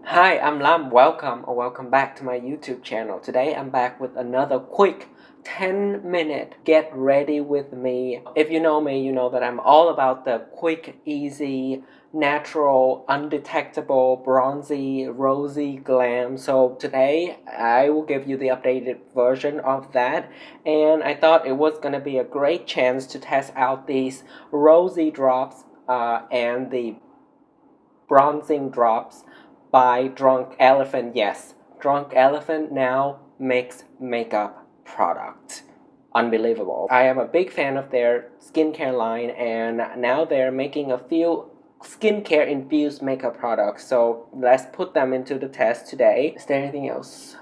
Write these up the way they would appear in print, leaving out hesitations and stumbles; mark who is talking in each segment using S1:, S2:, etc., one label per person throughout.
S1: Hi, I'm Lam. Welcome or welcome back to my YouTube channel. Today I'm back with another quick 10-minute get ready with me. If you know me, you know that I'm all about the quick, easy, natural, undetectable, bronzy, rosy glam. So today I will give you the updated version of that. And I thought it was going to be a great chance to test out these rosy drops and the bronzing drops by Drunk Elephant. Yes, Drunk Elephant now makes makeup product. Unbelievable. I am a big fan of their skincare line, and now they're making a few skincare infused makeup products. So let's put them into the test today. Is there anything else?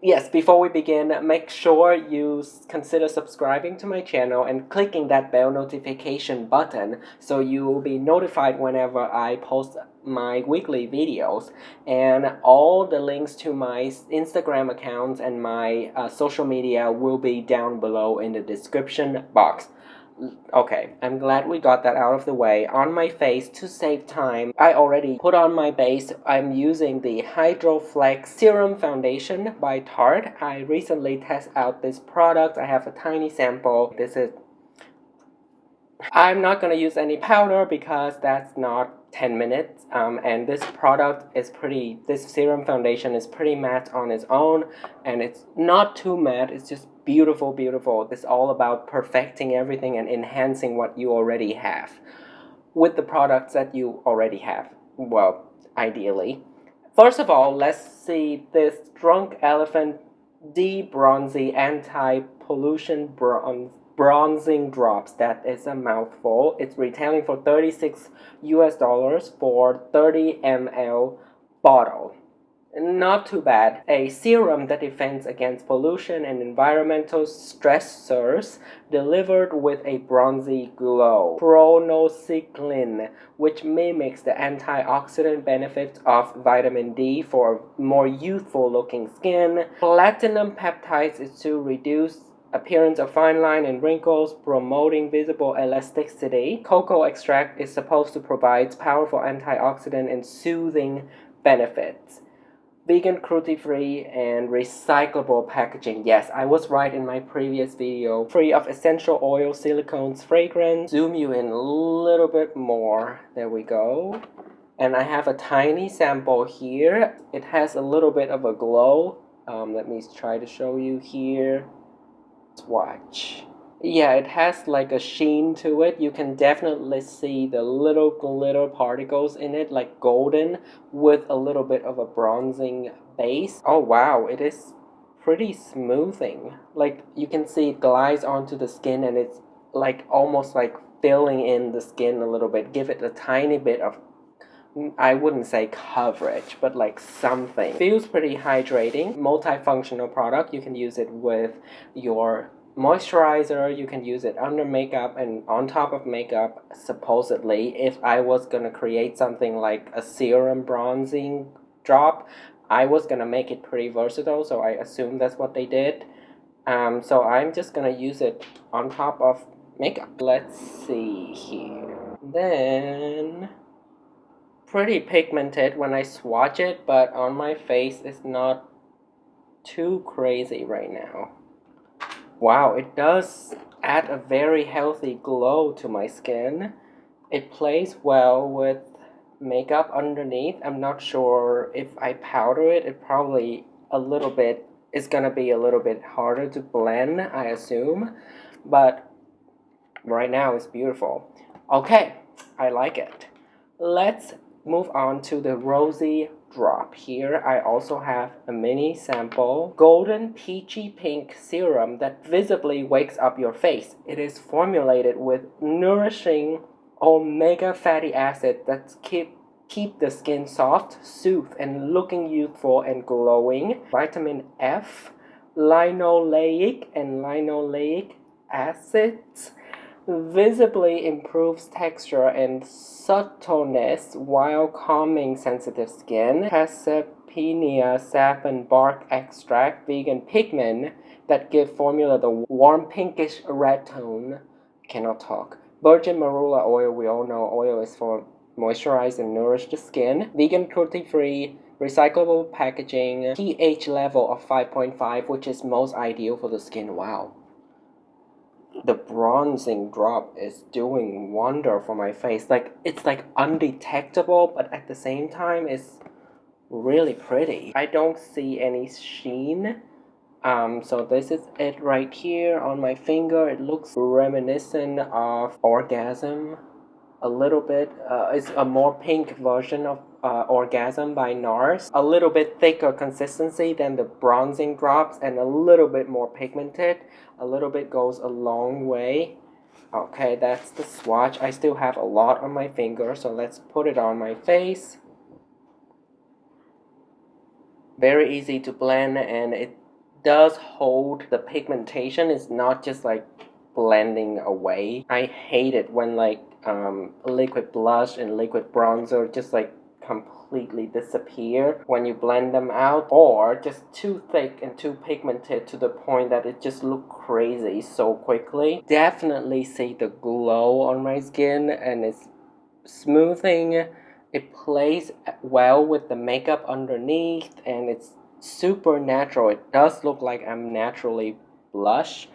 S1: Yes, before we begin, make sure you consider subscribing to my channel and clicking that bell notification button so you will be notified whenever I post my weekly videos. And all the links to my Instagram accounts and my social media will be down below in the description box. Okay, I'm glad we got that out of the way. On my face, to save time, I already put on my base. I'm using the Hydro Flex Serum Foundation by Tarte. I recently tested out this product. I have a tiny sample. I'm not going to use any powder because that's not 10 minutes. And this this serum foundation is pretty matte on its own. And it's not too matte, it's just beautiful, beautiful. It's all about perfecting everything and enhancing what you already have with the products that you already have. Well, ideally. First of all, let's see this Drunk Elephant De-Bronzy Anti-Pollution Bronzing Drops. That is a mouthful. It's retailing for $36 for 30 ml bottle. Not too bad. A serum that defends against pollution and environmental stressors delivered with a bronzy glow. Chronocyclin, which mimics the antioxidant benefits of vitamin D for more youthful looking skin. Platinum peptides is to reduce appearance of fine line and wrinkles, promoting visible elasticity. Cocoa extract is supposed to provide powerful antioxidant and soothing benefits. Vegan, cruelty-free, and recyclable packaging. Yes, I was right in my previous video. Free of essential oil, silicones, fragrance. Zoom you in a little bit more. There we go. And I have a tiny sample here. It has a little bit of a glow. Let me try to show you here. Let's watch. Yeah, it has like a sheen to it. You can definitely see the little glitter particles in it, like golden, with a little bit of a bronzing base. Oh wow, it is pretty smoothing. Like you can see it glides onto the skin and it's like almost like filling in the skin a little bit. Give it a tiny bit of, I wouldn't say coverage, but like something. Feels pretty hydrating. Multifunctional product. You can use it with your moisturizer, you can use it under makeup and on top of makeup. Supposedly, if I was gonna create something like a serum bronzing drop, I was gonna make it pretty versatile, so I assume that's what they did. So I'm just gonna use it on top of makeup. Let's see here. Then pretty pigmented when I swatch it, but on my face it's not too crazy right now. Wow, it does add a very healthy glow to my skin. It plays well with makeup underneath. I'm not sure if I powder it, it's gonna be a little bit harder to blend, I assume. But right now it's beautiful. Okay, I like it. Let's move on to the Rosy drop. Here I also have a mini sample golden peachy pink serum that visibly wakes up your face. It is formulated with nourishing omega fatty acid that keep the skin soft, soothed, and looking youthful and glowing. Vitamin F, linoleic and linoleic acids visibly improves texture and subtleness while calming sensitive skin. Cassapenia sap and bark extract, vegan pigment that give formula the warm pinkish red tone. Cannot talk. Virgin marula oil, we all know oil is for moisturize and nourish the skin. Vegan, cruelty-free, recyclable packaging, pH level of 5.5, which is most ideal for the skin. Wow. The bronzing drop is doing wonder for my face. Like, it's like undetectable, but at the same time it's really pretty. I don't see any sheen. So this is it right here on my finger. It looks reminiscent of Orgasm a little bit. It's a more pink version of Orgasm by NARS. A little bit thicker consistency than the bronzing drops and a little bit more pigmented. A little bit goes a long way. Okay, that's the swatch. I still have a lot on my finger, so let's put it on my face. Very easy to blend, and it does hold the pigmentation. It's not just like blending away. I hate it when like liquid blush and liquid bronzer just like completely disappear when you blend them out, or just too thick and too pigmented to the point that it just look crazy so quickly. Definitely see the glow on my skin, and it's smoothing. It plays well with the makeup underneath, and it's super natural. It does look like I'm naturally blush.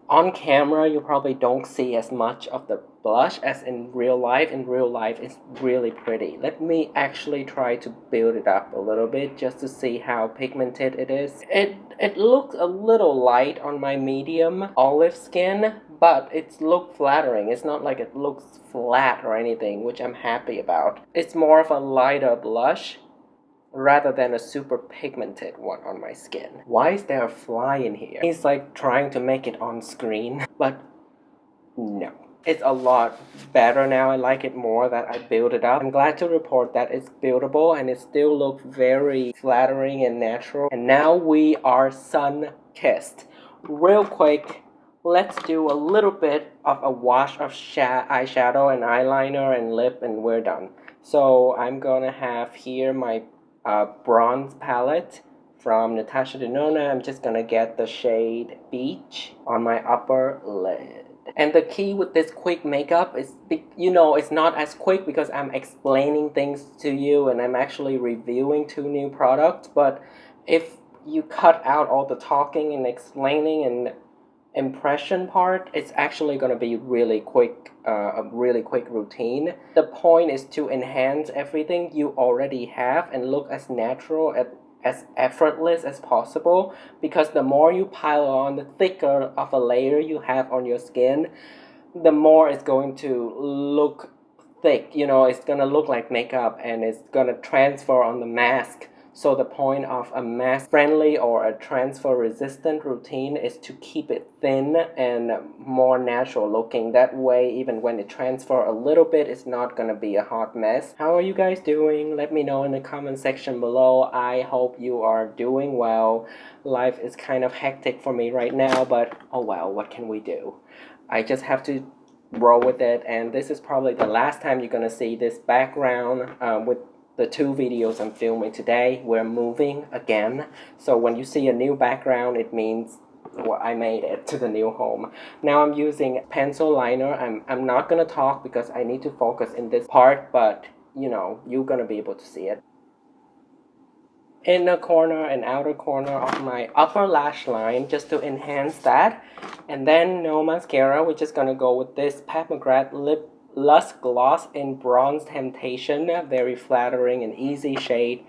S1: On camera, you probably don't see as much of the blush as in real life. In real life, it's really pretty. Let me actually try to build it up a little bit just to see how pigmented it is. It looks a little light on my medium olive skin, but it's look flattering. It's not like it looks flat or anything, which I'm happy about. It's more of a lighter blush rather than a super pigmented one on my skin. Why is there a fly in here? He's like trying to make it on screen, but no. It's a lot better now. I like it more that I build it up. I'm glad to report that it's buildable and it still looks very flattering and natural. And now we are sun-kissed. Real quick, let's do a little bit of a wash of eyeshadow and eyeliner and lip, and we're done. So I'm gonna have here my bronze palette from Natasha Denona. I'm just gonna get the shade Beach on my upper lid. And the key with this quick makeup is, it's not as quick because I'm explaining things to you and I'm actually reviewing 2 new products. But if you cut out all the talking and explaining and impression part, it's actually going to be really quick, a really quick routine. The point is to enhance everything you already have and look as natural, as effortless as possible, because the more you pile on, the thicker of a layer you have on your skin, the more it's going to look thick. It's going to look like makeup and it's going to transfer on the mask. So the point of a mask-friendly or a transfer-resistant routine is to keep it thin and more natural looking. That way, even when it transfers a little bit, it's not going to be a hot mess. How are you guys doing? Let me know in the comment section below. I hope you are doing well. Life is kind of hectic for me right now, but oh well, what can we do? I just have to roll with it, and this is probably the last time you're going to see this background with the 2 videos I'm filming today. We're moving again, so when you see a new background, it means, well, I made it to the new home. Now I'm using pencil liner. I'm not gonna talk because I need to focus in this part, but you're gonna be able to see it. Inner corner and outer corner of my upper lash line just to enhance that. And then no mascara, we're just gonna go with this Pat McGrath Lip Lust Gloss in Bronze Temptation. Very flattering and easy shade.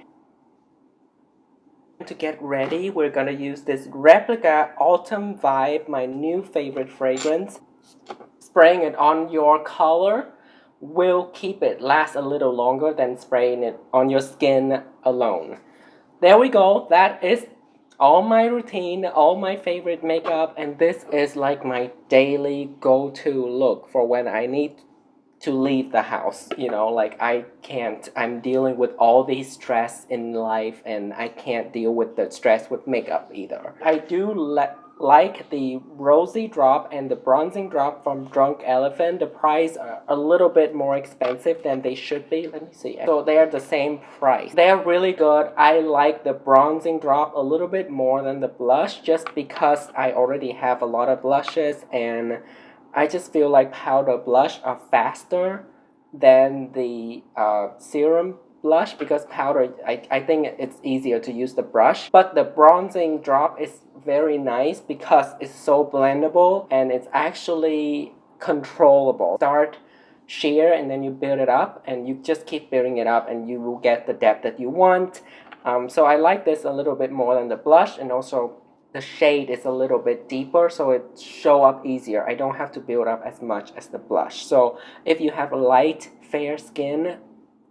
S1: To get ready, we're gonna use this Replica Autumn Vibe, my new favorite fragrance. Spraying it on your color will keep it last a little longer than spraying it on your skin alone. There we go. That is all my routine, all my favorite makeup, and this is like my daily go-to look for when I need to leave the house. Like I'm dealing with all these stress in life, and I can't deal with the stress with makeup either. I do like the Rosy drop and the bronzing drop from Drunk Elephant. The price are a little bit more expensive than they should be. Let me see. So they're the same price. They're really good. I like the bronzing drop a little bit more than the blush, just because I already have a lot of blushes, and I just feel like powder blush are faster than the serum blush because powder, I think it's easier to use the brush. But the bronzing drop is very nice because it's so blendable and it's actually controllable. Start sheer and then you build it up and you just keep building it up and you will get the depth that you want. So I like this a little bit more than the blush, and also the shade is a little bit deeper so it show up easier. I don't have to build up as much as the blush. So if you have a light fair skin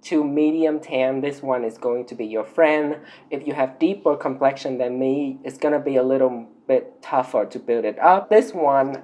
S1: to medium tan, this one is going to be your friend. If you have deeper complexion than me, it's gonna be a little bit tougher to build it up. This one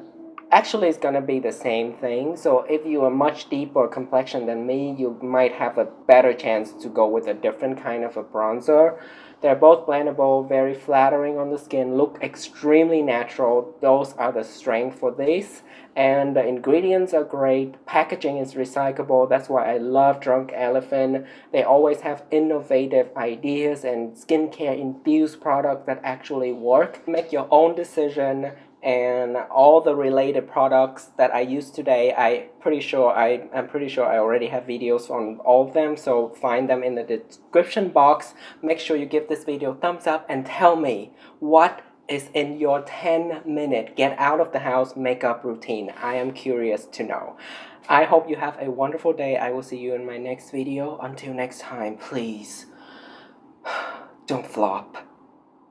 S1: actually is gonna be the same thing. So if you are much deeper complexion than me, you might have a better chance to go with a different kind of a bronzer. They're both blendable, very flattering on the skin, look extremely natural. Those are the strength for this. And the ingredients are great. Packaging is recyclable. That's why I love Drunk Elephant. They always have innovative ideas and skincare infused products that actually work. Make your own decision, and all the related products that I use today, I'm pretty sure I already have videos on all of them, so find them in the description box. Make sure you give this video a thumbs up and tell me what is in your 10-minute get out of the house makeup routine. I am curious to know. I hope you have a wonderful day. I will see you in my next video. Until next time, please don't flop.